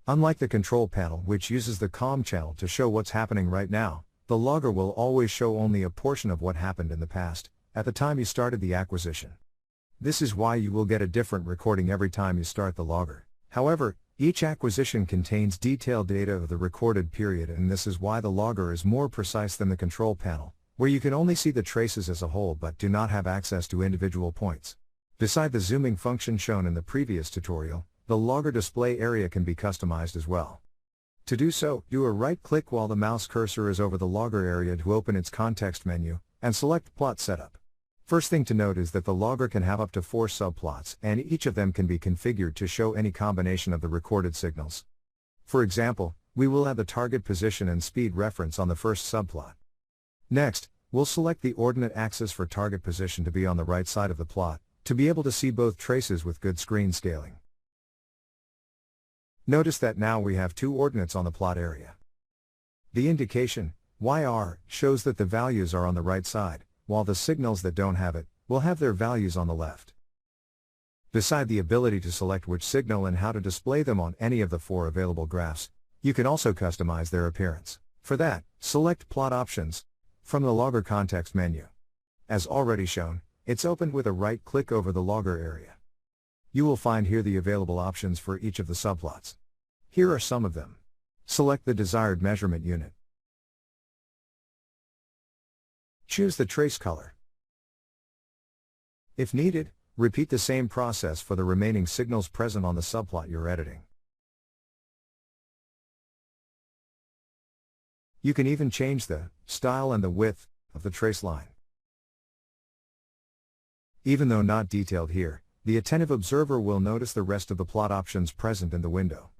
Unlike the control panel, which uses the COM channel to show what's happening right now, the logger will always show only a portion of what happened in the past, at the time you started the acquisition. This is why you will get a different recording every time you start the logger. However, each acquisition contains detailed data of the recorded period, and this is why the logger is more precise than the control panel, where you can only see the traces as a whole but do not have access to individual points. Beside the zooming function shown in the previous tutorial, the logger display area can be customized as well. To do so, do a right-click while the mouse cursor is over the logger area to open its context menu, and select Plot Setup. First thing to note is that the logger can have up to 4 subplots, and each of them can be configured to show any combination of the recorded signals. For example, we will have the target position and speed reference on the first subplot. Next, we'll select the ordinate axis for target position to be on the right side of the plot, to be able to see both traces with good screen scaling. Notice that now we have 2 ordinates on the plot area. The indication, YR, shows that the values are on the right side, while the signals that don't have it, will have their values on the left. Beside the ability to select which signal and how to display them on any of the 4 available graphs, you can also customize their appearance. For that, select Plot Options from the logger context menu. As already shown, it's opened with a right-click over the logger area. You will find here the available options for each of the subplots. Here are some of them. Select the desired measurement unit. Choose the trace color. If needed, repeat the same process for the remaining signals present on the subplot you're editing. You can even change the style and the width of the trace line. Even though not detailed here, the attentive observer will notice the rest of the plot options present in the window.